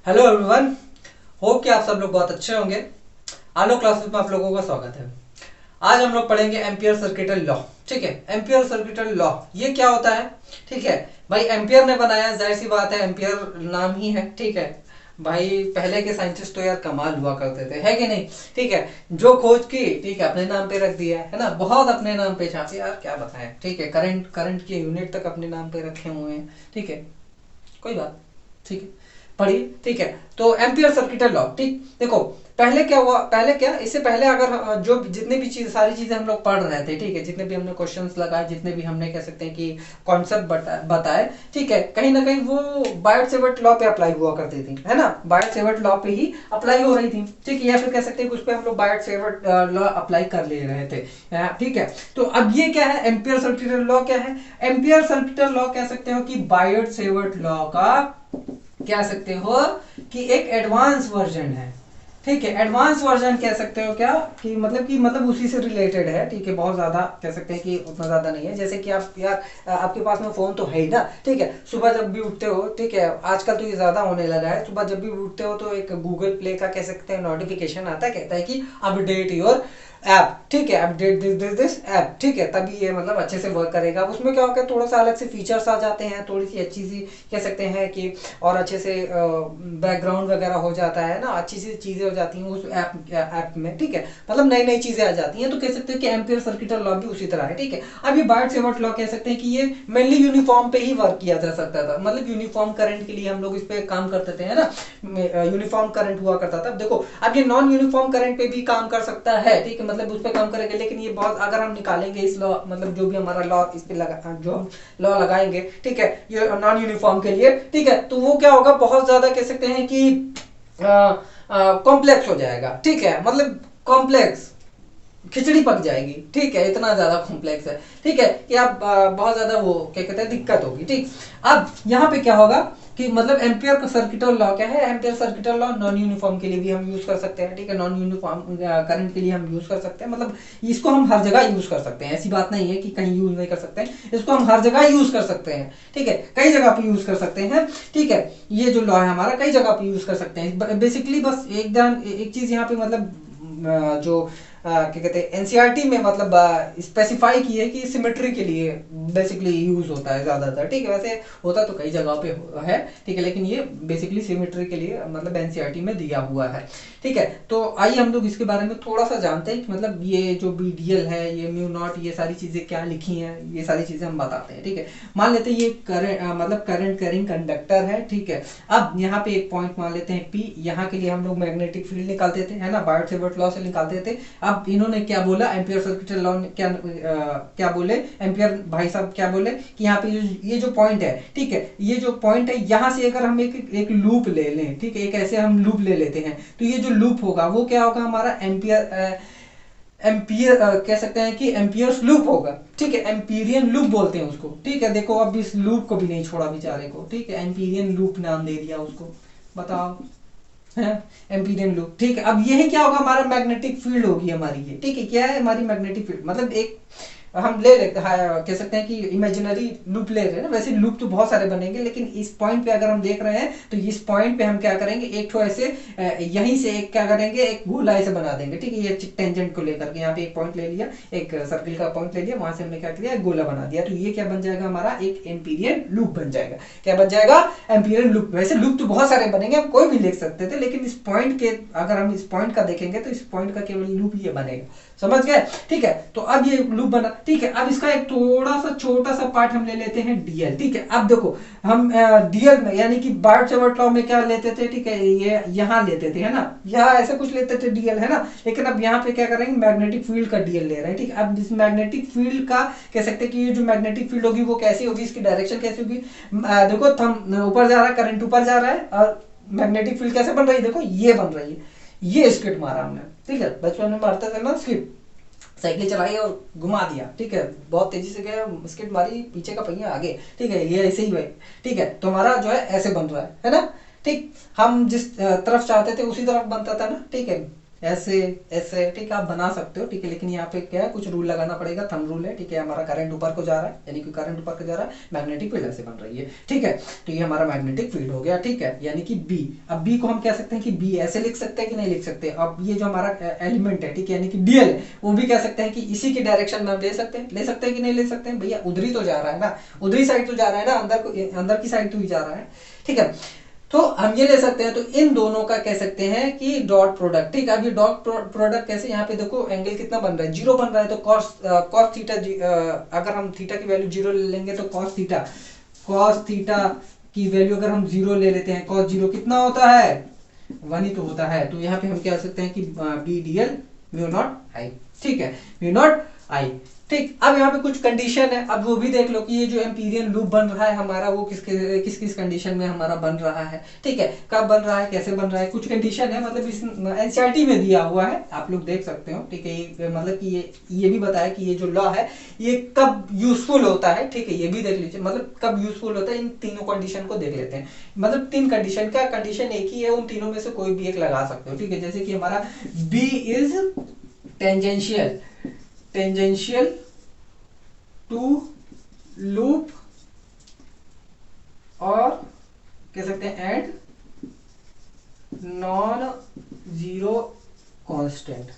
Hello everyone. Hope कि आप सब लोग बहुत अच्छे होंगे। आलो क्लासेस में आप लोगों का स्वागत है। आज हम लोग पढ़ेंगे एम्पियर सर्किटल लॉ। ठीक है, एम्पियर सर्किटल लॉ ये क्या होता है? ठीक है भाई, एम्पियर ने बनाया, जाहिर सी बात है, एम्पियर नाम ही है। ठीक है भाई, पहले के साइंटिस्ट तो यार कमाल हुआ करते थे, है कि नहीं? ठीक है, जो खोज की, ठीक है, अपने नाम पे रख दिया है ना, बहुत अपने नाम पे छापे यार, क्या बताएं। ठीक है, करंट करंट के यूनिट तक अपने नाम पे रखे हुए हैं। ठीक है, कोई बात, ठीक है, पढ़िए। ठीक है, तो एम्पियर सर्किटल लॉ, ठीक, देखो पहले क्या हुआ, पहले क्या, इससे पहले अगर जो जितने भी चीज, सारी चीजें हम लोग पढ़ रहे थे, ठीक है, जितने भी हमने क्वेश्चंस लगाए, जितने भी हमने कह सकते हैं कि कॉन्सेप्ट बताए, ठीक है, कहीं ना कहीं वो बायट सेवर्ट लॉ पे अप्लाई हुआ करती थी, है ना, बायट सेवर्ट लॉ पे ही अप्लाई हो रही थी। ठीक है, या फिर कह सकते हैं कि उस पर हम लोग बायट सेवर्ट लॉ अप्लाई कर ले रहे थे। ठीक है, तो अब ये क्या है, एम्पियर सर्किटल लॉ क्या है? एम्पियर सर्किटल लॉ कह सकते हो कि बायट सेवर्ट लॉ का, कह सकते हो कि एक एडवांस वर्जन है। ठीक है, एडवांस वर्जन कह सकते हो क्या, कि मतलब उसी से रिलेटेड है। ठीक है, बहुत ज्यादा कह सकते हैं कि उतना ज्यादा नहीं है। जैसे कि आप यार, आपके पास में फोन तो है ही ना। ठीक है, सुबह जब भी उठते हो, ठीक है, आजकल तो ये ज्यादा होने लगा है, सुबह जब भी उठते हो तो एक गूगल प्ले का कह सकते हैं नोटिफिकेशन आता है, कहता है कि अपडेट योर ऐप। ठीक है, अपडेट दिस ऐप। ठीक है, तभी ये मतलब अच्छे से वर्क करेगा। उसमें क्या होगा, थोड़ा सा अलग से फीचर्स आ जाते हैं, थोड़ी सी अच्छी सी कह सकते हैं कि, और अच्छे से बैकग्राउंड वगैरह हो जाता है ना, अच्छी सी चीजें हो जाती हैं उस ऐप में। ठीक है, मतलब नई नई चीजें आ जाती हैं, तो कह सकते हैं कि एम्पियर सर्किटल लॉ भी उसी तरह है। ठीक है, अब ये बायट सेवर्ट लॉ कह सकते हैं कि ये मेनली यूनिफॉर्म पे ही वर्क किया जा सकता था, मतलब यूनिफॉर्म करंट के लिए हम लोग इस पे काम करते थे, है ना, यूनिफॉर्म करंट हुआ करता था। देखो अब ये नॉन यूनिफॉर्म करंट पे भी काम कर सकता है, ठीक है, मतलब उस पर काम करेगा, लेकिन ये बहुत, अगर हम निकालेंगे इस लॉ, मतलब जो भी हमारा लॉ इस पे लगा, जो हम लॉ लगाएंगे, ठीक है, ये नॉन यूनिफॉर्म के लिए, ठीक है, तो वो क्या होगा, बहुत ज्यादा कह सकते हैं कि कॉम्प्लेक्स हो जाएगा। ठीक है, मतलब कॉम्प्लेक्स, खिचड़ी पक जाएगी। ठीक है, इतना ज्यादा कॉम्प्लेक्स है। ठीक है, कि आप बहुत ज्यादा वो क्या कहते हैं, दिक्कत होगी। ठीक, अब यहाँ पे क्या होगा कि मतलब एम्पियर का सर्किटल लॉ क्या है, ampere circuital law non uniform के लिए भी हम यूज कर सकते हैं। ठीक है, नॉन यूनिफॉर्म करंट के लिए हम यूज कर सकते हैं, मतलब इसको हम हर जगह यूज कर सकते हैं, ऐसी बात नहीं है कि कहीं यूज नहीं कर सकते हैं, इसको हम हर जगह यूज कर सकते हैं। ठीक है, कई जगह पे यूज कर सकते हैं। ठीक है, ये जो लॉ है हमारा कई जगह पे यूज कर सकते हैं। बेसिकली बस एक चीज यहाँ पे मतलब जो क्या कहते हैं एनसीईआरटी में मतलब स्पेसिफाई की है कि सिमेट्री के लिए बेसिकली यूज होता है ज्यादातर। ठीक है, वैसे होता तो कई जगहों पे है, ठीक है, लेकिन ये बेसिकली सिमेट्री के लिए मतलब एनसीईआरटी में दिया हुआ है। ठीक है, तो आइए हम लोग इसके बारे में थोड़ा सा जानते हैं कि मतलब ये जो बीडीएल है, ये म्यू नॉट, ये सारी चीजें क्या लिखी हैं, ये सारी चीजें हम बताते हैं। ठीक है, मान लेते हैं ये करंट, मतलब करंट कैरिंग कंडक्टर है। ठीक है, अब यहाँ पे एक पॉइंट मान लेते हैं पी, यहाँ के लिए हम लोग मैग्नेटिक फील्ड निकालते थे, है ना, बायट सेवर्ट लॉ से निकालते थे। अब इन्होंने क्या बोला, एम्पियर सर्किटल लॉ ने क्या बोले, एम्पियर भाई साहब क्या बोले कि यहाँ पे ये जो पॉइंट है, ठीक है, ये जो पॉइंट है, यहाँ से अगर हम एक लूप ले लें, ठीक है, एक ऐसे हम लूप ले लेते हैं, तो ये जो लूप होगा वो क्या होगा हमारा, एम्पियर एम्पियर कह सकते हैं कि एम्पियर्स लूप होगा। ठीक है, एम्पीरियन लूप बोलते हैं उसको। ठीक है, देखो अब इस लूप को भी नहीं छोड़ा बेचारे को। ठीक है, एम्पीरियन लूप नाम दे दिया उसको, बताओ, है एम्पीरियन लूप। ठीक है, अब यही क्या होगा, हमारा मैग्नेटिक फील्ड होगी हमारी ये। ठीक है, क्या है हमारी मैग्नेटिक फील्ड, मतलब एक हम ले लेते हैं, कह सकते हैं कि इमेजिनरी लूप ले रहे हैं ना, वैसे लूप तो बहुत सारे बनेंगे, लेकिन इस पॉइंट पे अगर हम देख रहे हैं तो इस पॉइंट पे हम क्या करेंगे, एक ठो ऐसे यहीं से एक क्या करेंगे, एक गोला ऐसे बना देंगे। ठीक है, ये टेंजेंट को लेकर के यहाँ पे एक पॉइंट ले लिया, एक सर्किल का पॉइंट ले लिया, वहां से हमने क्या किया, एक गोला बना दिया, तो ये क्या बन जाएगा हमारा, एक एम्पीरियन लूप बन जाएगा। क्या बन जाएगा, एम्पीरियन लूप। वैसे लूप तो बहुत सारे बनेंगे, हम कोई भी लिख सकते थे, लेकिन इस पॉइंट के, अगर हम इस पॉइंट का देखेंगे तो इस पॉइंट का केवल लूप ये बनेगा, समझ गए? ठीक है, तो अब ये लूप बना। ठीक है, अब इसका एक थोड़ा सा छोटा सा पार्ट हम ले लेते हैं डीएल। ठीक है, अब देखो हम डीएल में यानी कि बायट सेवर्ट लॉ में क्या लेते थे, ठीक है, ये यहाँ लेते थे, है ना, यहाँ ऐसे कुछ लेते थे डीएल, है ना, लेकिन अब यहाँ पे क्या करेंगे, मैग्नेटिक फील्ड का डीएल ले रहे हैं। ठीक है, अब इस मैग्नेटिक फील्ड का कह सकते हैं कि ये जो मैग्नेटिक फील्ड होगी वो कैसी होगी, इसकी डायरेक्शन कैसी होगी, देखो थम ऊपर जा रहा है, करंट ऊपर जा रहा है, और मैग्नेटिक फील्ड कैसे बन रही है, देखो ये बन रही है, ये स्किट मारा हमने। ठीक है, बचपन में मारते थे ना स्किट, साइकिल चलाई और घुमा दिया। ठीक है, बहुत तेजी से गया, स्किट मारी, पीछे का पहिया आगे। ठीक है, ये ऐसे ही भाई। ठीक है, तो हमारा जो है ऐसे बन रहा है ना। ठीक, हम जिस तरफ चाहते थे उसी तरफ बनता था ना। ठीक है, ऐसे ऐसे, ठीक है, आप बना सकते हो, ठीक है, लेकिन यहाँ पे क्या है, कुछ रूल लगाना पड़ेगा, थंब रूल है, ठीक है। हमारा करंट ऊपर को जा रहा है, यानी कि करंट ऊपर को जा रहा है, मैग्नेटिक फील्ड ऐसे बन रही है, ठीक है। तो ये हमारा मैग्नेटिक फील्ड हो गया, ठीक है, यानी कि बी। अब बी को हम कह सकते हैं कि बी ऐसे लिख सकते हैं कि नहीं लिख सकते। अब ये जो हमारा एलिमेंट है, ठीक है, यानी कि डीएल है, वो भी कह सकते हैं कि इसी के डायरेक्शन में हम ले सकते हैं कि नहीं ले सकते हैं भैया, उधरी तो जा रहा है ना, उधरी साइड तो जा रहा है ना, अंदर की साइड तो ही जा रहा है, ठीक है। तो हम ये ले सकते हैं, तो इन दोनों का कह सकते हैं कि डॉट प्रोडक्ट, ठीक है। अब ये डॉट प्रोडक्ट कैसे, यहाँ पे देखो एंगल कितना बन रहा है, 0 बन रहा है, तो कॉस थीटा, अगर हम थीटा की वैल्यू 0 ले लेंगे तो कॉस थीटा की वैल्यू अगर हम 0 ले लेते हैं, कॉस 0 कितना होता है, 1 ही तो होता है। तो यहाँ पे हम क्या सकते हैं कि B D L mu not I, ठीक है, म्यू नॉट आई, ठीक। अब यहाँ पे कुछ कंडीशन है, अब वो भी देख लो कि ये जो एम्पीरियन लूप बन रहा है हमारा, वो किस किस कंडीशन में हमारा बन रहा है, ठीक है, कब बन रहा है, कैसे बन रहा है, कुछ कंडीशन है, मतलब इस एनसीईआरटी में दिया हुआ है, आप लोग देख सकते हो, ठीक है। मतलब कि ये भी बताया कि ये जो लॉ है ये कब यूजफुल होता है, ठीक है, ये भी देख लीजिए, मतलब कब यूजफुल होता है, इन तीनों कंडीशन को देख लेते हैं। मतलब 3 कंडीशन का, कंडीशन एक ही है, उन तीनों में से कोई भी एक लगा सकते हो, ठीक है। जैसे कि हमारा B is tangential to loop, और कह सकते हैं एंड नॉन जीरो कांस्टेंट,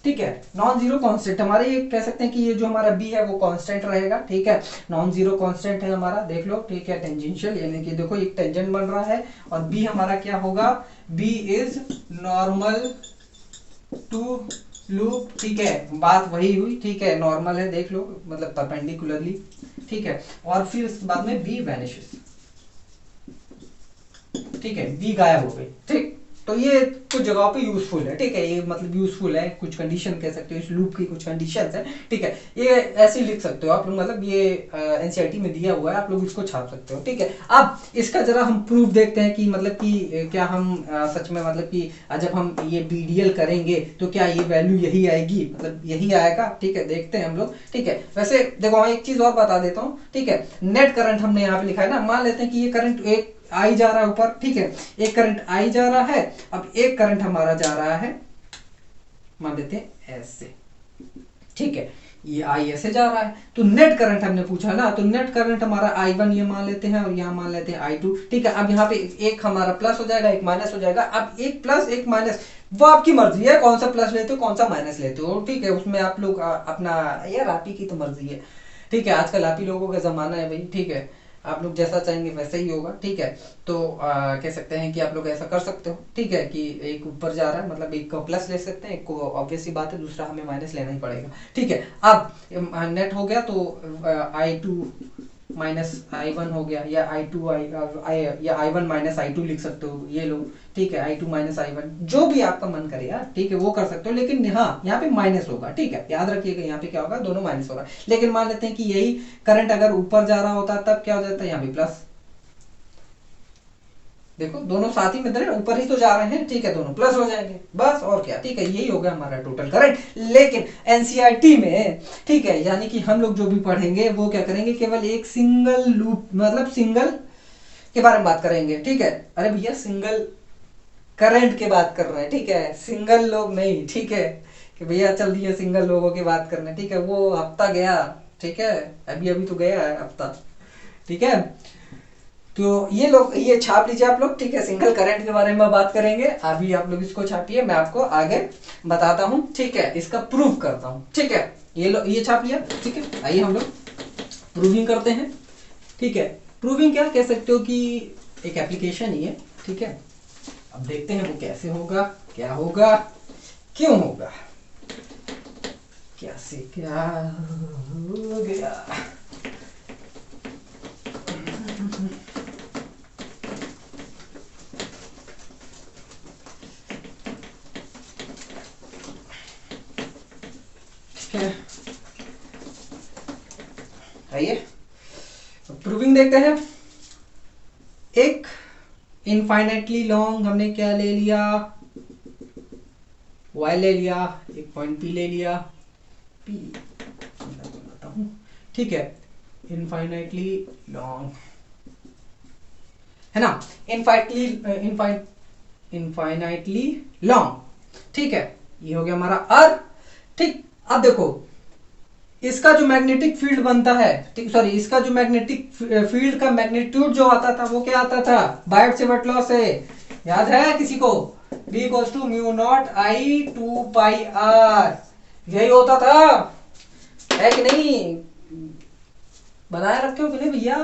ठीक है। नॉन जीरो कांस्टेंट हमारे, ये कह सकते हैं कि ये जो हमारा बी है वो कांस्टेंट रहेगा, ठीक है, नॉन जीरो कांस्टेंट है हमारा, देख लो, ठीक है। टेंजेंशियल यानी कि देखो एक टेंजेंट बन रहा है, और बी हमारा क्या होगा, B is normal to loop, ठीक है, बात वही हुई, ठीक है, नॉर्मल है, देख लो, मतलब परपेंडिकुलरली, ठीक है। और फिर उसके बाद में बी वैनिशेस, ठीक है, बी गायब हो गई, ठीक। तो ये कुछ जगहों पे यूजफुल है, ठीक है, ये मतलब यूजफुल है, कुछ कंडीशन कह सकते हो, इस लूप की कुछ कंडीशंस है, ठीक है। ये ऐसे लिख सकते हो आप लोग, मतलब ये एनसीईआरटी में दिया हुआ है, आप लोग इसको छाप सकते हो, ठीक है। अब इसका जरा हम प्रूफ देखते हैं कि मतलब कि क्या हम सच में, मतलब कि जब हम ये बीडीएल करेंगे तो क्या ये वैल्यू यही आएगी, मतलब यही आएगा, ठीक है, देखते हैं हम लोग, ठीक है। वैसे देखो एक चीज और बता देता हूँ, ठीक है, नेट करंट हमने यहाँ पे लिखा है ना, मान लेते हैं कि ये करंट एक आई जा रहा है ऊपर, ठीक है, एक करंट आई जा रहा है, अब एक करंट हमारा जा रहा है, मान लेते हैं ऐसे, ठीक है, ये आई ऐसे जा रहा है, तो नेट करंट हमने पूछा ना, तो नेट करंट हमारा I1 ये मान लेते हैं, और यहाँ मान लेते हैं I2, ठीक है। अब यहाँ पे एक हमारा प्लस हो जाएगा, एक माइनस हो जाएगा। अब एक प्लस एक माइनस, वो आपकी मर्जी है, कौन सा प्लस लेते हो कौन सा माइनस लेते हो, ठीक है, उसमें आप लोग अपना, यार आप ही की तो मर्जी है, ठीक है, आजकल आप ही लोगों का जमाना है भाई, ठीक है, आप लोग जैसा चाहेंगे वैसा ही होगा, ठीक है। तो कह सकते हैं कि आप लोग ऐसा कर सकते हो, ठीक है, कि एक ऊपर जा रहा है, मतलब एक को प्लस ले सकते हैं, एक को ऑब्वियस सी बात है, दूसरा हमें माइनस लेना ही पड़ेगा, ठीक है। अब नेट हो गया, तो I2 माइनस I1 हो गया, या या I1 माइनस I2 लिख सकते हो, ये लो, ठीक है, I2 माइनस I1, जो भी आपका मन करे यार, ठीक है, वो कर सकते हो, लेकिन हाँ यहाँ पे माइनस होगा, ठीक है, याद रखिएगा, यहाँ पे क्या होगा, दोनों माइनस होगा। लेकिन मान लेते हैं कि यही करंट अगर ऊपर जा रहा होता तब क्या हो जाता है, यहाँ पे प्लस, देखो दोनों साथ ही में दे, ऊपर ही तो जा रहे हैं, ठीक है, दोनों प्लस हो जाएंगे, बस और क्या, ठीक है, यही हो गया हमारा टोटल करंट। लेकिन एनसीईआरटी में, ठीक है, यानी कि हम लोग जो भी पढ़ेंगे वो क्या करेंगे, केवल एक सिंगल लूप, मतलब सिंगल के बारे में बात करेंगे, ठीक है। अरे भैया सिंगल करंट की बात कर रहे हैं, ठीक है, सिंगल लोग नहीं, ठीक है, कि भैया चल दिए सिंगल लोगों की बात करने, ठीक है, वो हफ्ता गया, ठीक है, अभी तो गया है हफ्ता, ठीक है। तो ये लोग ये छाप लीजिए आप लोग, ठीक है, सिंगल करंट के बारे में बात करेंगे, अभी आप लोग इसको छापिए, मैं आपको आगे बताता हूँ, ठीक है, इसका प्रूफ करता हूँ, ठीक है। ये छाप लिया, ठीक है, आइए हम लोग प्रूविंग करते हैं, ठीक है। प्रूविंग क्या कह सकते हो कि एक एप्लीकेशन ही है, ठीक है। अब देखते हैं वो कैसे होगा, क्या होगा, क्यों होगा, कैसे क्या हो गया। आइए प्रूविंग देखते हैं। एक इनफाइनाइटली लॉन्ग हमने क्या ले लिया, वाई ले लिया, एक पॉइंट पी ले लिया, पी बताता हूं, ठीक है, इनफाइनाइटली लॉन्ग है ना, इनफाइनाइटली लॉन्ग। ठीक है, ये हो गया हमारा आर। ठीक, अब देखो इसका जो मैग्नेटिक फील्ड बनता है, ठीक, सॉरी, इसका जो मैग्नेटिक फील्ड का मैग्नीट्यूड जो आता था वो क्या आता था, बायट सेवर्ट लॉ से, याद है किसी को, B equals to mu not I 2 pi R, यही होता था, है कि नहीं, बनाए रखे हो कि नहीं भैया।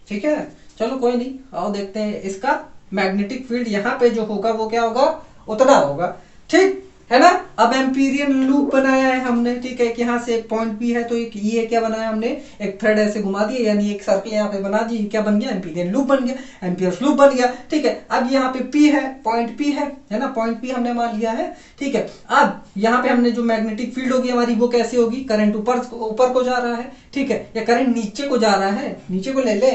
ठीक है, चलो कोई नहीं, आओ देखते हैं इसका मैग्नेटिक फील्ड यहाँ पे जो होगा वो क्या होगा, उतना होगा। ठीक है ना। अब एम्पीरियन लूप बनाया है हमने, ठीक है, यहाँ से एक पॉइंट भी है तो एक ये क्या बनाया हमने, एक थ्रेड ऐसे घुमा दिया, यानी एक सर्कल यहाँ पे बना दी, क्या बन गया, एम्पीरियन लूप बन गया, एम्पियर्स लूप बन गया। ठीक है, अब यहाँ पे P है, पॉइंट P है ना, पॉइंट P हमने मान लिया है। ठीक है, अब यहाँ पे हमने जो मैग्नेटिक फील्ड होगी हमारी वो कैसे होगी, करंट ऊपर को जा रहा है, ठीक है, या करंट नीचे को जा रहा है, नीचे को ले ले,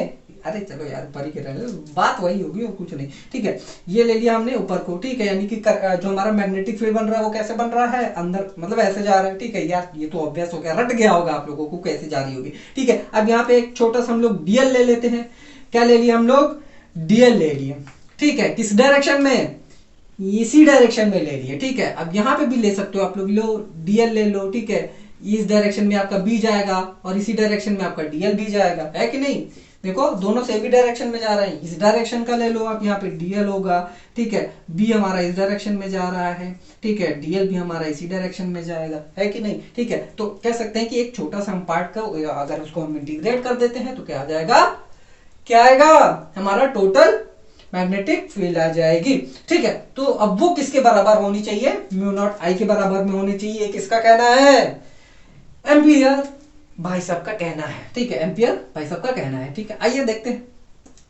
अरे चलो यार परी के रहे, बात वही होगी और कुछ नहीं। ठीक है, ये ले लिया हमने ऊपर को, ठीक है, यानी कि जो हमारा मैग्नेटिक फील्ड बन रहा है वो कैसे बन रहा है, अंदर, मतलब ऐसे जा रहा है। ठीक है यार, ये तो ऑब्वियस हो गया, रट गया होगा आप लोगों को कैसे जा रही होगी। ठीक है, अब यहाँ पे एक छोटा सा हम लोग डीएल ले लेते हैं। क्या ले लिया हम लोग, डीएल ले लिए। ठीक है, किस डायरेक्शन में, इसी डायरेक्शन में ले लिए। ठीक है, अब यहाँ पे भी ले सकते हो आप लोग, लो डीएल ले लो। ठीक है, इस डायरेक्शन में आपका बी जाएगा और इसी डायरेक्शन में आपका डीएल भी जाएगा, है कि नहीं। देखो दोनों सेम ही डायरेक्शन में जा रहे हैं, इस डायरेक्शन का ले लो आप, यहाँ पे डीएल होगा। ठीक है, बी हमारा इस डायरेक्शन में जा रहा है, ठीक है, डीएल भी हमारा इसी डायरेक्शन में जाएगा, है कि नहीं। ठीक है, तो कह सकते हैं कि एक छोटा सा हम पार्ट का अगर उसको हम इंटीग्रेट कर देते हैं तो क्या आ जाएगा, क्या आएगा, हमारा टोटल मैग्नेटिक फील्ड आ जाएगी। ठीक है, तो अब वो किसके बराबर होनी चाहिए, म्यू नॉट आई के बराबर में होनी चाहिए। किसका कहना है, एम्पियर भाई साहब का कहना है। ठीक है, एम्पियर भाई साहब का कहना है। ठीक है, आइए देखते हैं।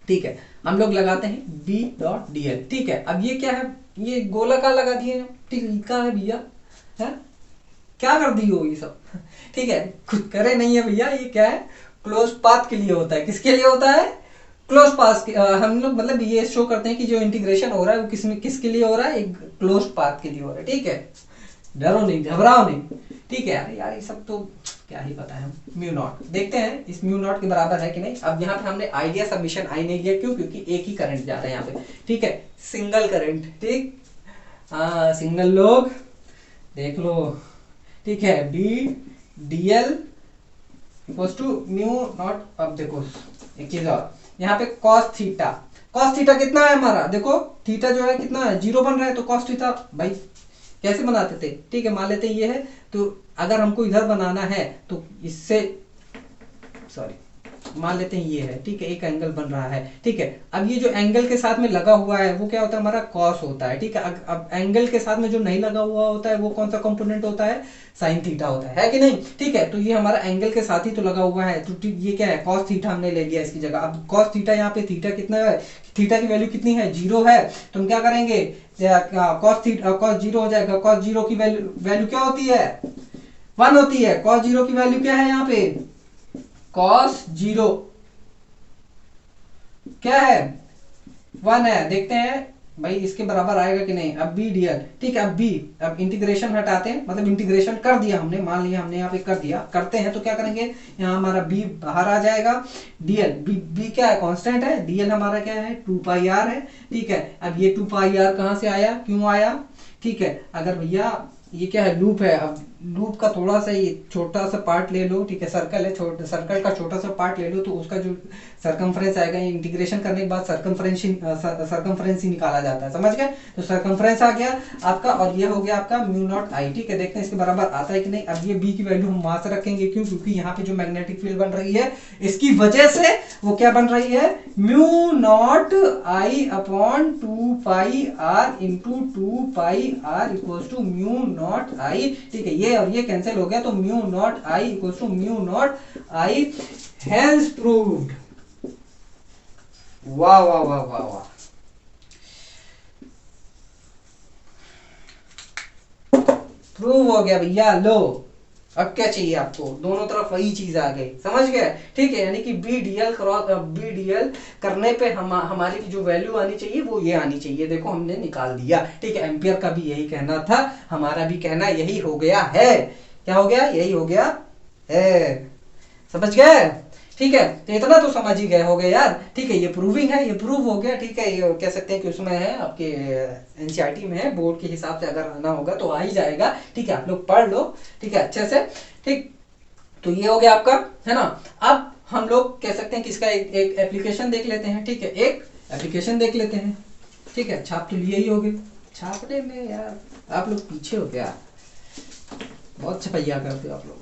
ठीक है, हम लोग लगाते हैं बी डॉट डी एल। ठीक है, अब ये क्या है, ये गोलाकार लगा दिए। ठीक है, क्या है भैया, है क्या कर दी हो ये सब। ठीक है, खुद करे नहीं है भैया, ये क्या है, क्लोज पाथ के लिए होता है। किसके लिए होता है, क्लोज पाथ। हम लोग मतलब ये शो करते हैं कि जो इंटीग्रेशन हो रहा है वो किसके लिए हो रहा है, एक क्लोज पाथ के लिए हो रहा है। ठीक है, डरो नहीं, घबराओ नहीं। ठीक है, अरे यार ये सब तो क्या ही पता है। म्यू नॉट देखते हैं इस म्यू नॉट के बराबर है कि नहीं। अब यहाँ पे हमने आइडिया सबमिशन आई नहीं लिया, क्यों, क्योंकि एक ही करंट जा रहा है यहाँ पे। ठीक है, सिंगल करंट, ठीक, हाँ सिंगल लोग देख लो। ठीक है, B D L equals to mu not. अब देखो एक चीज और, यहाँ पे कॉस थीटा, कॉस थीटा कितना है हमारा, देखो थीटा जो है कितना है, 0 बन रहा है, तो कॉस थीटा भाई कैसे बनाते थे। ठीक है, मान लेते हैं ये है, तो अगर हमको इधर बनाना है तो इससे, सॉरी, मान लेते हैं ये है। ठीक है, एक एंगल बन रहा है। ठीक है, अब ये जो एंगल के साथ में लगा हुआ है वो क्या होता है, हमारा कॉस होता है। ठीक है, अब एंगल के साथ में जो नहीं लगा हुआ होता है वो कौन सा कंपोनेंट होता है, साइन थीटा होता है कि नहीं। ठीक है, तो ये हमारा एंगल के साथ ही तो लगा हुआ है, तो ये क्या है, कॉस थीटा हमने ले लिया इसकी जगह। अब कॉस थीटा, यहाँ पे थीटा कितना है, थीटा की वैल्यू कितनी है, 0 है, तो हम क्या करेंगे, कॉस थीटा, कॉस 0 हो जाएगा। कॉस 0 की वैल्यू क्या होती है, 1 होती है। कॉस 0 की वैल्यू क्या है, यहाँ पे कॉस 0 क्या है, 1 है। देखते हैं भाई इसके बराबर आएगा कि नहीं। अब बी डीएल, ठीक है, अब इंटीग्रेशन हटाते हैं, मतलब इंटीग्रेशन कर दिया हमने, मान लिया हमने यहाँ पे कर दिया, करते हैं तो क्या करेंगे, यहाँ हमारा बी बाहर आ जाएगा, डीएल बी क्या है, कांस्टेंट है, डीएल हमारा क्या है, 2 पाई आर है। ठीक है, अब ये 2 पाई आर कहाँ से आया, क्यों आया। ठीक है, अगर भैया ये क्या है, लूप है, अब लूप का थोड़ा सा ये छोटा सा पार्ट ले लो। ठीक है, सर्कल है, सर्कल का छोटा सा पार्ट ले लो, तो उसका जो सरकमफ्रेंस आएगा, इंटीग्रेशन करने के बाद सरकमफ्रेंस ही निकाला जाता है, समझ गए। तो सरकमफ्रेंस आ गया आपका, और ये हो गया आपका म्यू नॉट आई। ठीक है, देखते हैं इसके बराबर आता है कि नहीं। अब ये बी की वैल्यू हम वहां से रखेंगे, क्यों, क्योंकि यहाँ पे जो मैग्नेटिक फील्ड बन रही है इसकी वजह से वो क्या बन रही है, mu not I upon 2 pi R into 2 pi R equals to mu not I. ठीक है, ये और ये कैंसिल हो गया, तो mu not I equals to mu not I, hence proved. वाह वाह वाह वाह वाह, प्रूव हो गया भैया। लो अब क्या चाहिए आपको, दोनों तरफ वही चीज आ गई, समझ गए। ठीक है, यानी कि बी डीएल करने पे हमारी जो वैल्यू आनी चाहिए वो ये आनी चाहिए। देखो हमने निकाल दिया। ठीक है, एम्पियर का भी यही कहना था, हमारा भी कहना यही हो गया है। क्या हो गया, यही हो गया है, समझ गए। ठीक है, तो इतना तो समझ ही गए होगे यार। ठीक है, ये प्रूविंग है, ये प्रूव हो गया। ठीक है, ये कह सकते हैं कि उसमें है आपके एनसीईआरटी में है, बोर्ड के हिसाब से अगर आना होगा तो आ ही जाएगा। ठीक है, आप लोग पढ़ लो ठीक है अच्छे से। ठीक, तो ये हो गया आपका, है ना। अब हम लोग कह सकते हैं कि इसका एक एप्लीकेशन देख लेते हैं। ठीक है, एक एप्लीकेशन देख लेते हैं। ठीक है, छाप तो लिए ही होगे, छापने में यार आप लोग पीछे हो क्या, बहुत छपैया करते हो आप लोग।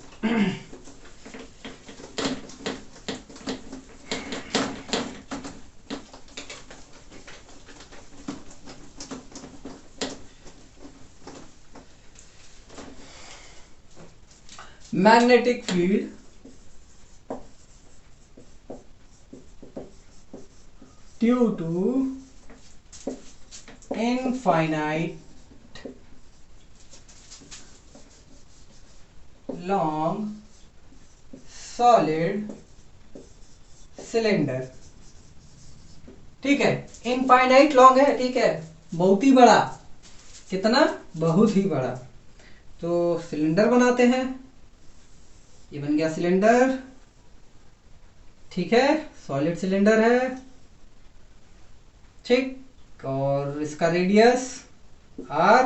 Magnetic field due to infinite long solid cylinder. ठीक है, इनफाइनाइट लॉन्ग है। ठीक है, बहुत ही बड़ा, कितना, बहुत ही बड़ा। तो सिलेंडर बनाते हैं, ये बन गया सिलेंडर। ठीक है, सॉलिड सिलेंडर है। ठीक, और इसका रेडियस आर।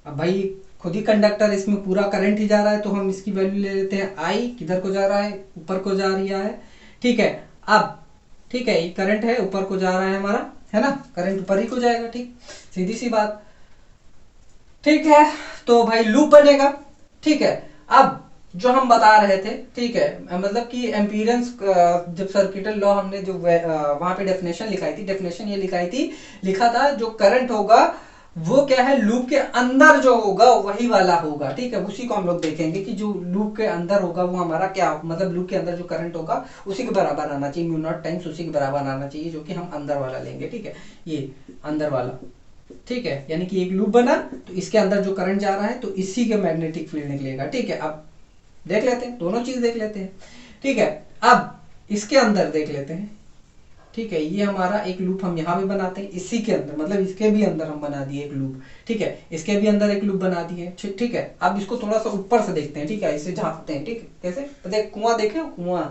अब भाई खुद ही कंडक्टर, इसमें पूरा करंट ही जा रहा है तो हम इसकी वैल्यू ले लेते हैं आई। किधर को जा रहा है, ऊपर को जा रहा है। ठीक है, अब ठीक है, ये करंट है, ऊपर को जा रहा है हमारा, है ना, करंट ऊपर ही को जाएगा। ठीक, सीधी सी बात। ठीक है, तो भाई लूप बनेगा। ठीक है, अब जो हम बता रहे थे, ठीक है, मतलब कि एम्पीरेंस, जब सर्किटल लॉ हमने जो वहां पे डेफिनेशन लिखाई थी, डेफिनेशन ये लिखा था जो करंट होगा वो क्या है, लूप के अंदर जो होगा वही वाला होगा। ठीक है, उसी को हम लोग देखेंगे कि जो लूप के अंदर होगा वो हमारा क्या, मतलब लूप के अंदर जो करंट होगा उसी के बराबर आना चाहिए, म्यू नॉट टाइम्स उसी के बराबर आना चाहिए, जो कि हम अंदर वाला लेंगे। ठीक है, ये अंदर वाला। ठीक है, यानी कि एक लूप बना तो इसके अंदर जो करंट जा रहा है तो इसी के मैग्नेटिक फील्ड निकलेगा। ठीक है, अब देख लेते हैं, दोनों चीज देख लेते हैं। ठीक है, अब इसके अंदर देख लेते हैं। ठीक है, ये हमारा एक लूप हम यहाँ भी बनाते हैं, इसी के अंदर, मतलब इसके भी अंदर हम बना दिए एक लूप। ठीक है, इसके भी अंदर एक लूप बना दिए। ठीक है, अब इसको थोड़ा सा ऊपर से देखते हैं। ठीक है, इसे झांकते हैं। ठीक है, कैसे, तो देख कुआं देखे हो, कुआं।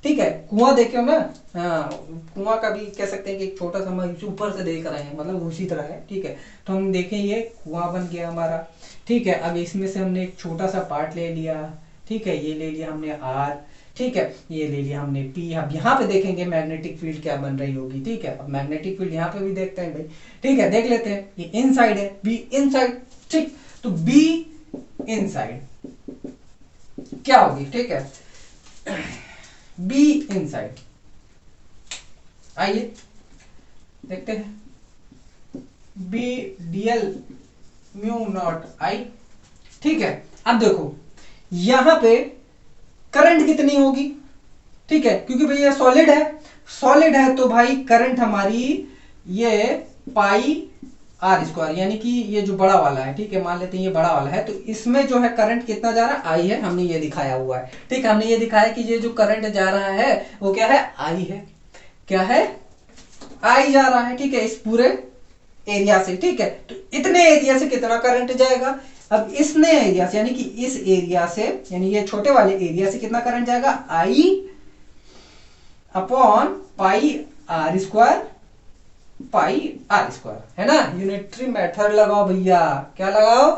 ठीक है, कुआं देखे हो ना, हाँ, कुआं का भी कह सकते हैं कि एक छोटा सा हम ऊपर से देख रहे हैं, मतलब उसी तरह है। ठीक है, तो हम देखें ये कुआं बन गया हमारा। ठीक है, अब इसमें से हमने एक छोटा सा पार्ट ले लिया। ठीक है, ये ले लिया हमने आर। ठीक है, ये ले लिया हमने पी। अब यहाँ पे देखेंगे मैग्नेटिक फील्ड क्या बन रही होगी। ठीक है, अब मैग्नेटिक फील्ड यहाँ पे भी देखते हैं भाई। ठीक है, देख लेते हैं, ये इनसाइड है, बी इनसाइड। ठीक, तो बी इनसाइड क्या होगी। ठीक है, बी इनसाइड, आइए देखते हैं, B DL mu naught I. ठीक है, अब देखो यहां पे करंट कितनी होगी। ठीक है, क्योंकि भाई ये सॉलिड है, सॉलिड है तो भाई करंट हमारी ये पाई आर स्क्वायर, यानी कि ये जो बड़ा वाला है। ठीक है, मान लेते हैं ये बड़ा वाला है, तो इसमें जो है करंट कितना जा रहा है, आई है, हमने ये दिखाया हुआ है। ठीक है, हमने ये दिखाया कि ये जो करंट जा रहा है वो क्या है, आई है। क्या है, आई जा रहा है। ठीक है, इस पूरे एरिया से। ठीक है, तो इतने एरिया से कितना करंट जाएगा। अब इसने एरिया से, यानी कि इस एरिया से, यानी ये छोटे वाले एरिया से कितना करंट जाएगा, I upon pi R square, pi R square, है ना। यूनिटरी मेथड लगाओ भैया, क्या लगाओ,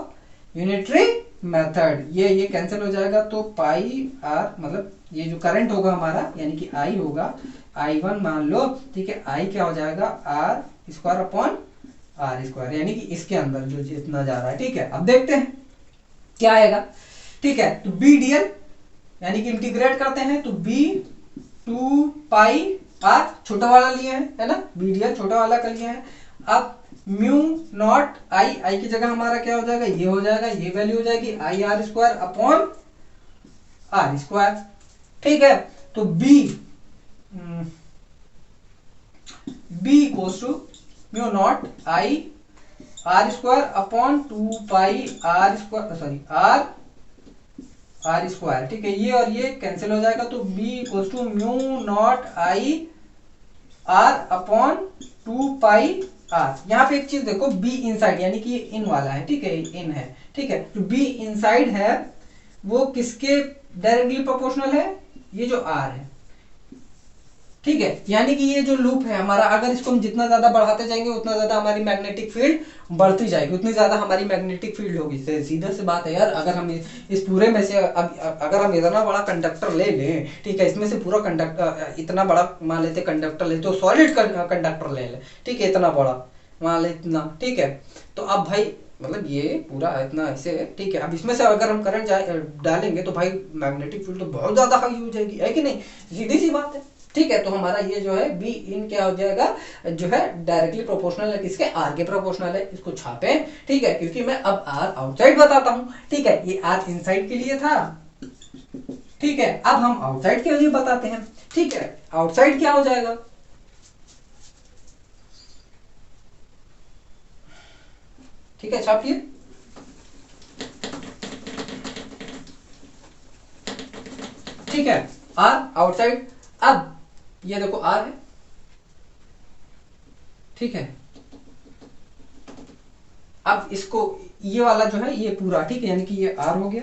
यूनिटरी मेथड। ये कैंसिल हो जाएगा तो पाई आर, मतलब ये जो करंट होगा हमारा, यानी कि आई होगा, I1 मान लो। ठीक है, आई क्या हो जाएगा, R square upon R square, यानी कि इसके अंदर जो जितना जा रहा है। ठीक है, अब देखते हैं क्या आएगा। ठीक है, तो बी डीएल, यानी कि इंटीग्रेट करते हैं तो बी 2 पाई आर, छोटा वाला लिए हैं, है ना, बी डीएल छोटा वाला का लिए हैं। अब म्यू नॉट आई, आई की जगह हमारा क्या हो जाएगा, ये हो जाएगा, ये वैल्यू हो जाएगी I R square upon R square. ठीक है, तो B equals to mu not I R square upon 2 pi R square, sorry R square. ठीक है, ये और ये कैंसिल हो जाएगा तो b equals to mu not I R upon 2 pi R. यहाँ पे एक चीज देखो, b इनसाइड, यानी कि ये इन वाला है। ठीक है, इन है। ठीक है, जो b इनसाइड है वो किसके डायरेक्टली प्रोपोर्शनल है, ये जो r है ठीक है, यानी कि ये जो लूप है हमारा, अगर इसको हम जितना ज्यादा बढ़ाते जाएंगे उतना ज्यादा हमारी मैग्नेटिक फील्ड बढ़ती जाएगी, उतनी ज्यादा हमारी मैग्नेटिक फील्ड होगी। सीधा सी बात है यार, अगर हम इस पूरे में से अगर हम इतना बड़ा कंडक्टर ले लें, ठीक है, इसमें से पूरा कंडक्टर इतना बड़ा मान लेते कंडक्टर ले, तो सॉलिड कंडक्टर ले लें, ठीक है, इतना बड़ा मान ले इतना, ठीक है, तो अब भाई मतलब ये पूरा इतना ऐसे, ठीक है, अब इसमें से अगर हम करंट डालेंगे तो भाई मैग्नेटिक फील्ड तो बहुत ज्यादा हाई हो जाएगी, है कि नहीं, सीधी सी बात है। ठीक है, तो हमारा ये जो है बी इन क्या हो जाएगा, जो है डायरेक्टली प्रोपोर्शनल है किसके, आर के प्रोपोर्शनल है, इसको छापे, ठीक है, क्योंकि मैं अब आर आउटसाइड बताता हूं, ठीक है, ये आर इनसाइड के लिए था, ठीक है, अब हम आउटसाइड के लिए बताते हैं, ठीक है, आउटसाइड क्या हो जाएगा, ठीक है, छापिए, ठीक है, आर आउटसाइड, अब ये देखो आर है, ठीक है, अब इसको ये वाला जो है ये पूरा, ठीक है, यानी कि ये आर हो गया,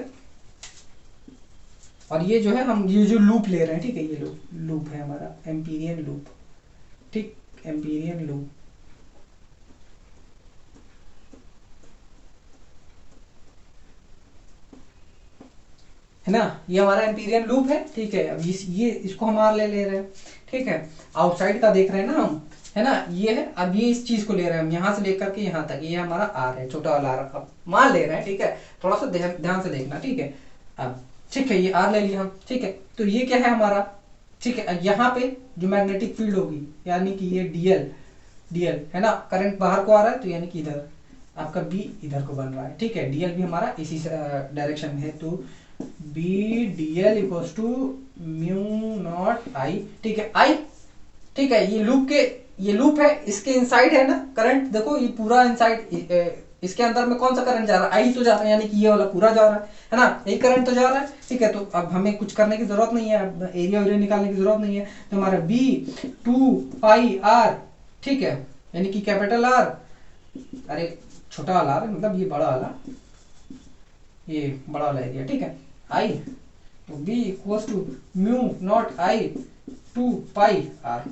और ये जो है हम ये जो लूप ले रहे हैं, ठीक है, ये लूप है हमारा एम्पीरियन लूप, ठीक, एम्पीरियन लूप, है ना, ये हमारा एम्पीरियन लूप है, ठीक है, अब ये इसको हम आर ले रहे हैं, ठीक है, आउटसाइड का देख रहे हैं ना हम, है ना, ये है, अब ये इस चीज को ले रहे हैं हम यहां से लेकर के यहां तक, ये हमारा आर है, छोटा वाला आर, अब मान ले रहे हैं, ठीक है, थोड़ा सा ध्यान से देखना, ठीक है, अब ठीक है, ये आर ले लिया हम, ठीक है, तो ये क्या है हमारा, ठीक है, यहाँ पे जो मैग्नेटिक फील्ड होगी, यानी कि ये डीएल, डीएल है ना, करंट बाहर को आ रहा है, तो यानी कि इधर आपका बी इधर को बन रहा है, ठीक है, डीएल भी हमारा इसी डायरेक्शन में है, तो B D L equals to mu not I, ठीक है, आई, ठीक है, ये लूप है, इसके इनसाइड है ना करंट, देखो ये पूरा इनसाइड, इसके अंदर में कौन सा करंट जा रहा है, आई तो जा रहा है, यानी कि ये वाला पूरा जा रहा है ना, यही करंट तो जा रहा है, ठीक है, तो अब हमें कुछ करने की जरूरत नहीं है, एरिया एरिया निकालने की जरूरत नहीं है, तो हमारा बी टू पाई आर, ठीक है, यानी कि कैपिटल आर, अरे छोटा वाला आर मतलब ये बड़ा वाला, ये बड़ा वाला एरिया, ठीक है, आई, तो B equals to mu not I two pi R,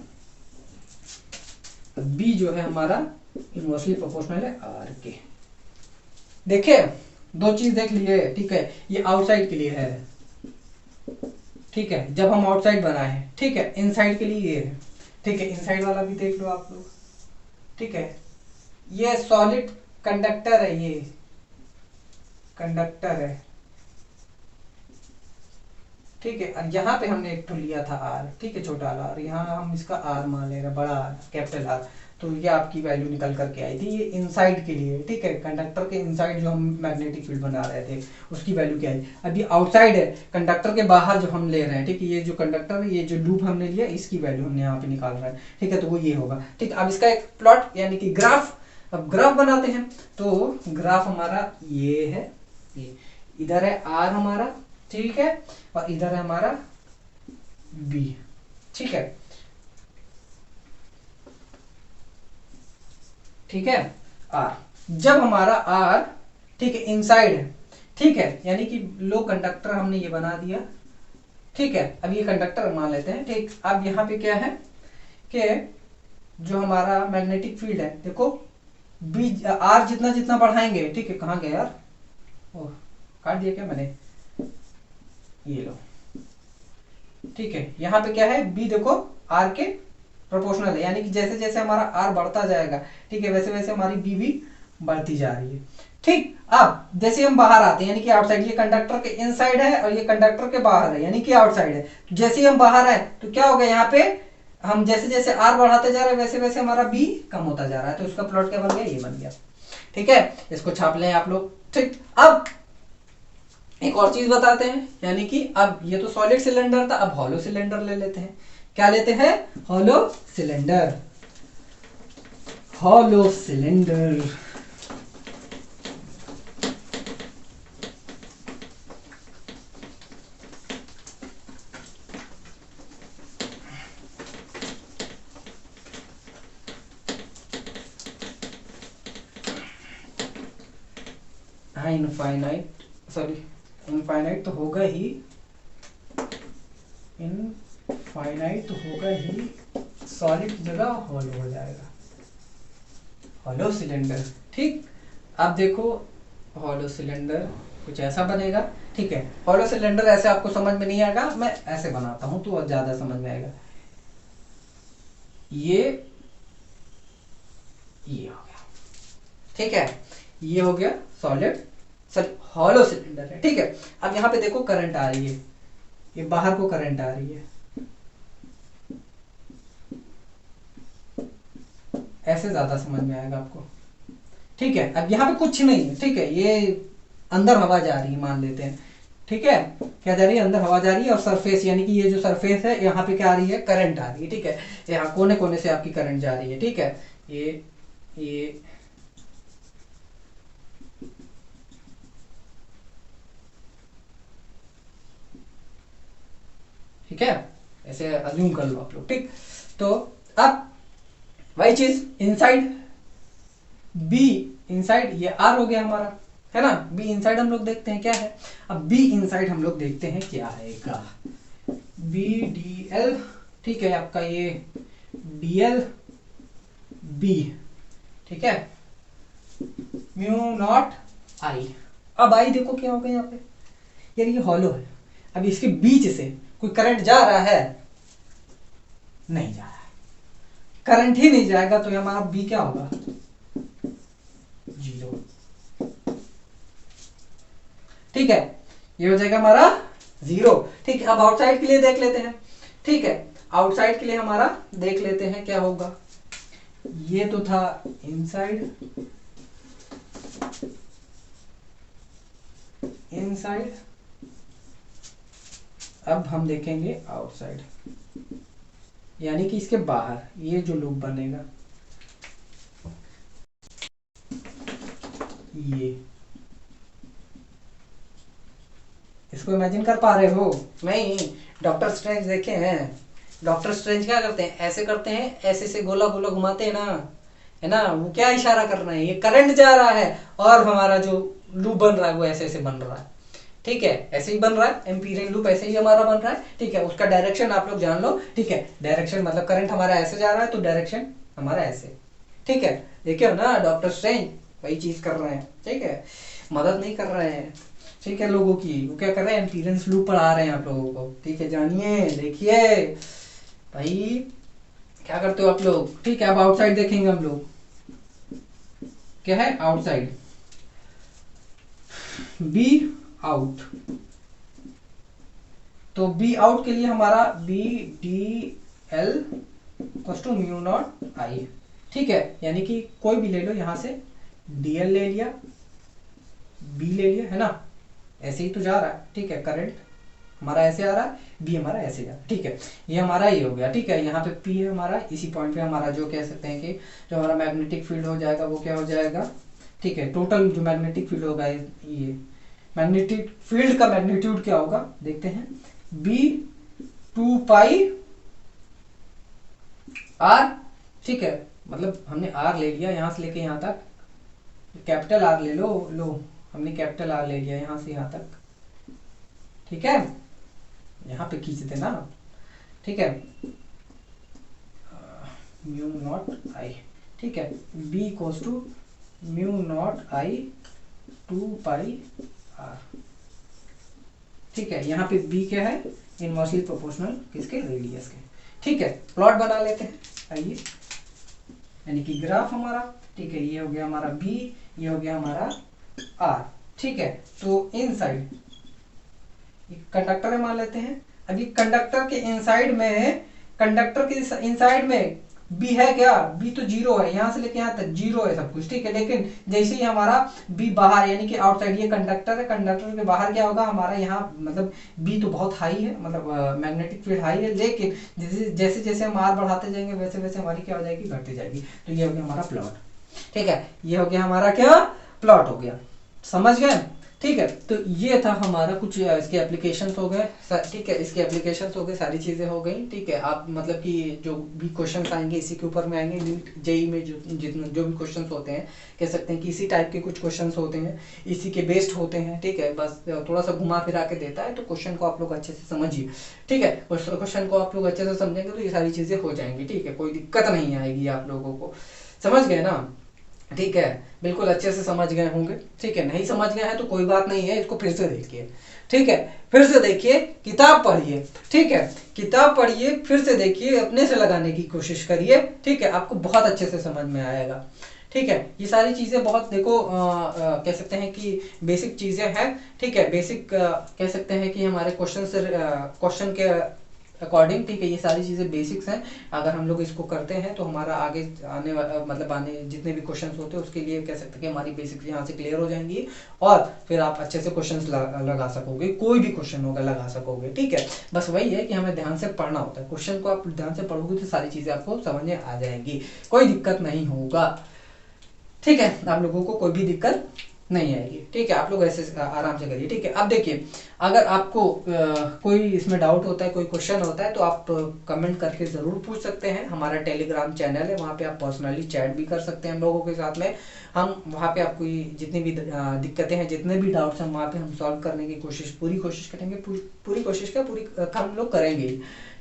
B जो है हमारा इनवर्सली प्रोपोर्शनल है आर के, देखे, दो चीज देख लिए, ठीक है, ये आउटसाइड के लिए है, ठीक है, जब हम आउटसाइड बनाए हैं, ठीक है, इनसाइड के लिए ये है, ठीक है, इनसाइड वाला भी देख लो आप लोग, ठीक है, ये सॉलिड कंडक्टर है, ये कंडक्टर है, ठीक है, और यहाँ पे हमने एक तो लिया था आर, ठीक है, छोटा वाला आर, यहाँ हम इसका आर मान ले रहे, बड़ा आर, कैपिटल आर, तो ये आपकी वैल्यू निकल करके आई थी, ये इनसाइड के लिए, ठीक है, कंडक्टर के इनसाइड जो हम मैग्नेटिक फील्ड बना रहे थे उसकी वैल्यू क्या आई, अब ये आउटसाइड है, कंडक्टर के बाहर जो हम ले रहे हैं, ठीक है, ये जो कंडक्टर है, ये जो लूप हमने लिया इसकी वैल्यू हमने यहाँ पे निकाल रहा है, ठीक है, तो वो ये होगा, ठीक, अब इसका एक प्लॉट यानी कि ग्राफ, अब ग्राफ बनाते हैं, तो ग्राफ हमारा ये है, ये इधर है आर हमारा, ठीक है, और इधर है हमारा बी, ठीक है, ठीक है, आर, जब हमारा आर, ठीक है, इनसाइड है, ठीक है, यानी कि लो कंडक्टर हमने ये बना दिया, ठीक है, अब ये कंडक्टर मान लेते हैं, ठीक, अब यहाँ पे क्या है कि जो हमारा मैग्नेटिक फील्ड है, देखो बी आर जितना जितना बढ़ाएंगे, ठीक है, कहाँ गया यार, ओह काट दिया क्या मैंने, ये लो, ठीक है, यहाँ पे क्या है, बी देखो आर के प्रोपोर्शनल है, यानी कि जैसे जैसे हमारा आर बढ़ता जाएगा, ठीक है, वैसे वैसे हमारी बी भी बढ़ती जा रही है, ठीक, अब जैसे हम बाहर आते हैं, यानी कि आउटसाइड, ये कंडक्टर के इनसाइड है और ये कंडक्टर के बाहर है, यानी कि आउटसाइड है, जैसे ही हम बाहर आए तो क्या हो गया, यहाँ पे हम जैसे जैसे आर बढ़ाते जा रहे हैं वैसे वैसे हमारा बी कम होता जा रहा है, तो इसका प्लॉट क्या बन गया, ये बन गया, ठीक है, इसको छाप लें आप लोग, ठीक, अब एक और चीज बताते हैं, यानी कि अब ये तो सॉलिड सिलेंडर था, अब हॉलो सिलेंडर ले लेते हैं, क्या लेते हैं, हॉलो सिलेंडर, हॉलो सिलेंडर, हाँ इनफाइनाइट, सॉरी इनफाइनाइट तो होगा ही, इन फाइनाइट तो होगा ही, सॉलिड की जगह हॉलो हो जाएगा, हॉलो सिलेंडर। ठीक, अब देखो हॉलो सिलेंडर कुछ ऐसा बनेगा। ठीक है, हॉलो सिलेंडर ऐसे आपको समझ में नहीं आएगा, मैं ऐसे बनाता हूं तो ज्यादा समझ में आएगा। ये हो गया, ठीक है, ये हो गया सॉलिड, सॉरी हॉलो सिलेंडर है। ठीक है, अब यहाँ पे देखो करंट आ रही है, ये बाहर को करंट आ रही है, ऐसे ज्यादा समझ में आएगा आपको। ठीक है, अब यहाँ पे कुछ नहीं है। ठीक है, ये अंदर हवा जा रही है मान लेते हैं। ठीक है, क्या जा रही है, अंदर हवा जा रही है, और सरफेस यानी कि ये जो सरफेस है यहाँ पे क्या आ रही है, करंट आ रही है। ठीक है, यहाँ कोने कोने से आपकी करंट जा रही है। ठीक है, ये ठीक है, ऐसे अज्यूम कर लो आप लोग। ठीक, तो अब वही चीज इनसाइड बी, इनसाइड ये आर हो गया हमारा, है ना। बी इनसाइड हम लोग देखते हैं क्या है, अब बी इनसाइड हम लोग देखते हैं क्या आएगा, बी डी एल। ठीक है, आपका ये डी एल बी, ठीक है, म्यू नॉट आई। अब आई देखो क्या होगा यहाँ पे, यार ये हॉलो है, अब इसके बीच से कोई करंट जा रहा है, नहीं जा रहा है, करंट ही नहीं जाएगा, तो हमारा बी क्या होगा, 0। ठीक है, ये हो जाएगा हमारा 0। ठीक है, अब आउटसाइड के लिए देख लेते हैं। ठीक है, आउटसाइड के लिए हमारा देख लेते हैं क्या होगा, ये तो था इनसाइड, इनसाइड, अब हम देखेंगे आउटसाइड, यानी कि इसके बाहर ये जो लूप बनेगा, ये इसको इमेजिन कर पा रहे हो, नहीं, डॉक्टर स्ट्रेंज देखे हैं, डॉक्टर स्ट्रेंज क्या करते हैं, ऐसे करते हैं, ऐसे से गोला गोला घुमाते हैं ना, है ना, वो क्या इशारा कर रहे हैं, ये करंट जा रहा है, और हमारा जो लूप बन रहा है वो ऐसे ऐसे बन रहा है। ठीक है, ऐसे ही बन रहा है, एम्पीरियन लूप ऐसे ही हमारा बन रहा है। ठीक है, उसका डायरेक्शन आप लोग जान लो। ठीक है, डायरेक्शन मतलब करंट हमारा ऐसे जा रहा है, तो डायरेक्शन हमारा ऐसे। ठीक है, देखे हो ना, डॉक्टर स्ट्रेंज वही चीज कर रहे हैं। ठीक है, मदद नहीं कर रहे हैं, ठीक है, लोगों की, वो क्या कर रहे हैं, एम्पीरियंस लूप पढ़ा रहे हैं आप लोगों को। ठीक है, जानिए, देखिए भाई क्या करते हो आप लोग। ठीक है, अब आउटसाइड देखेंगे हम लोग, क्या है आउटसाइड, बी आउट, तो बी आउट के लिए हमारा B D L to mu not I. ठीक है, यानी कि कोई भी ले लो, यहां से डीएल ले लिया, बी ले लिया, है ना, ऐसे ही तो जा रहा है। ठीक है, करंट हमारा ऐसे आ रहा है, बी हमारा ऐसे जा रहा है। ठीक है, ये हमारा ये हो गया। ठीक है, यहाँ पे पी है हमारा, इसी पॉइंट पे हमारा जो कह सकते हैं कि जो हमारा मैग्नेटिक फील्ड हो जाएगा वो क्या हो जाएगा। ठीक है, टोटल जो मैग्नेटिक फील्ड होगा, ये मैग्नेटिक फील्ड का मैग्नीट्यूड क्या होगा देखते हैं, बी 2 पाई आर। ठीक है, मतलब हमने आर ले लिया यहां से लेके यहां तक, कैपिटल आर ले लो, हमने कैपिटल आर ले लिया यहां से यहां तक। ठीक है, यहां पे खींच देना। ठीक है, म्यू नॉट आई। ठीक है, B equals to mu not I 2 pi R. ठीक है, यहाँ पे बी क्या है, इनवर्सली प्रोपोर्शनल किसके, रेडियस के। ठीक है, प्लॉट बना लेते हैं, आइए, यानी कि ग्राफ हमारा। ठीक है, ये हो गया हमारा बी, ये हो गया हमारा आर। ठीक है, तो इनसाइड कंडक्टर मान लेते हैं। अभी कंडक्टर के इनसाइड में, कंडक्टर के इनसाइड में बी है क्या, बी तो 0 है, यहां से लेके यहां तक 0 है सब कुछ। ठीक है, लेकिन जैसे ही हमारा बी बाहर यानी कि आउटसाइड, ये कंडक्टर है, कंडक्टर के बाहर क्या होगा हमारा, यहाँ मतलब बी तो बहुत हाई है, मतलब मैग्नेटिक फील्ड हाई है, लेकिन जैसे जैसे हम आर बढ़ाते जाएंगे वैसे वैसे हमारी क्या हो जाएगी, घटती जाएगी। तो ये हो गया हमारा प्लॉट। ठीक है, ये हो गया हमारा क्या, प्लॉट हो गया, समझ गए। ठीक है, तो ये था हमारा कुछ इसके एप्लीकेशंस हो गए, ठीक है, इसके एप्लीकेशंस हो गए, सारी चीज़ें हो गई, ठीक है। आप मतलब कि जो भी क्वेश्चंस आएंगे इसी के ऊपर में आएंगे, नीट जेई में जो भी क्वेश्चंस होते हैं, कह सकते हैं कि इसी टाइप के कुछ क्वेश्चंस होते हैं, इसी के बेस्ड होते हैं, ठीक है। बस थोड़ा सा घुमा फिरा के देता है, तो क्वेश्चन को आप लोग अच्छे से समझिए, ठीक है। उस क्वेश्चन को आप लोग अच्छे से समझेंगे तो ये सारी चीज़ें हो जाएंगी, ठीक है, कोई दिक्कत नहीं आएगी आप लोगों को, समझ गए ना, ठीक है, बिल्कुल अच्छे से समझ गए होंगे, ठीक है। नहीं समझ गए हैं तो कोई बात नहीं है, इसको फिर से देखिए, ठीक है, फिर से देखिए, किताब पढ़िए, ठीक है, किताब पढ़िए, फिर से देखिए, अपने से लगाने की कोशिश करिए, ठीक है, आपको बहुत अच्छे से समझ में आएगा, ठीक है। ये सारी चीज़ें बहुत देखो कह सकते हैं कि बेसिक चीज़ें हैं, ठीक है, बेसिक कह सकते हैं कि हमारे क्वेश्चन के अकॉर्डिंग, ठीक है, ये सारी चीज़ें बेसिक्स हैं। अगर हम लोग इसको करते हैं तो हमारा आगे आने जितने भी क्वेश्चंस होते हैं उसके लिए कह सकते हैं कि हमारी बेसिक्स यहाँ से क्लियर हो जाएंगी, और फिर आप अच्छे से क्वेश्चंस लगा सकोगे, कोई भी क्वेश्चन होगा लगा सकोगे, ठीक है। बस वही है कि हमें ध्यान से पढ़ना होता है, क्वेश्चन को आप ध्यान से पढ़ोगे तो सारी चीज़ें आपको समझ में आ जाएंगी, कोई दिक्कत नहीं होगा, ठीक है, आप लोगों को कोई भी दिक्कत नहीं आएगी, ठीक है। आप लोग ऐसे आराम से करिए, ठीक है। अब देखिए, अगर आपको कोई इसमें डाउट होता है, कोई क्वेश्चन होता है, तो आप कमेंट करके ज़रूर पूछ सकते हैं। हमारा टेलीग्राम चैनल है, वहाँ पे आप पर्सनली चैट भी कर सकते हैं हम लोगों के साथ में। हम वहाँ पे आपको जितनी भी दिक्कतें हैं, जितने भी डाउट्स हैं, वहाँ पे हम सॉल्व करने की पूरी कोशिश करेंगे, पूरी कोशिश का पूरी हम लोग करेंगे,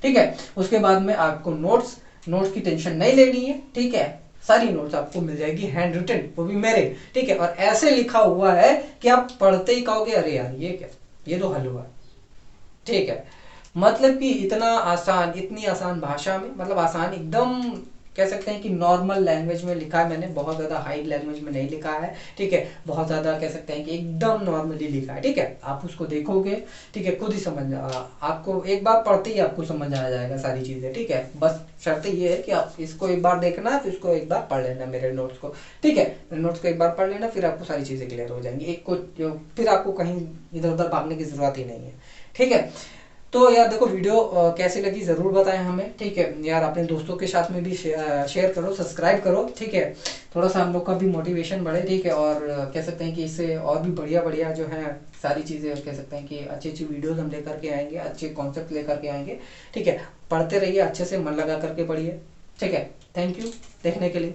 ठीक है। उसके बाद में आपको नोट्स की टेंशन नहीं लेनी है, ठीक है। सारी नोट्स आपको मिल जाएगी हैंड रिटन, वो भी मेरे, ठीक है, और ऐसे लिखा हुआ है कि आप पढ़ते ही कहोगे अरे यार ये क्या, ये तो हल हुआ, ठीक है। मतलब कि इतना आसान, इतनी आसान भाषा में, मतलब आसान एकदम कह सकते हैं कि नॉर्मल लैंग्वेज में लिखा है मैंने, बहुत ज़्यादा हाई लैंग्वेज में नहीं लिखा है, ठीक है, बहुत ज़्यादा कह सकते हैं कि एकदम नॉर्मली लिखा है, ठीक है। आप उसको देखोगे, ठीक है, खुद ही आपको एक बार पढ़ते ही आपको समझ आ जाएगा सारी चीज़ें, ठीक है। बस शर्त ये है कि आप इसको एक बार देखना है, फिर इसको एक बार पढ़ लेना, मेरे नोट्स को, ठीक है, नोट्स को एक बार पढ़ लेना, फिर आपको सारी चीज़ें क्लियर हो जाएंगी, फिर आपको कहीं इधर उधर भागने की ज़रूरत ही नहीं है, ठीक है। तो यार देखो, वीडियो कैसी लगी ज़रूर बताएं हमें, ठीक है यार। अपने दोस्तों के साथ में भी शेयर करो, सब्सक्राइब करो, ठीक है, थोड़ा सा हम लोग का भी मोटिवेशन बढ़े, ठीक है। और कह सकते हैं कि इससे और भी बढ़िया बढ़िया जो है सारी चीज़ें, कह सकते हैं कि अच्छी अच्छी वीडियोस हम लेकर के आएंगे, अच्छे कॉन्सेप्ट लेकर के आएंगे, ठीक है। पढ़ते रहिए, अच्छे से मन लगा करके पढ़िए, ठीक है। थैंक यू देखने के लिए।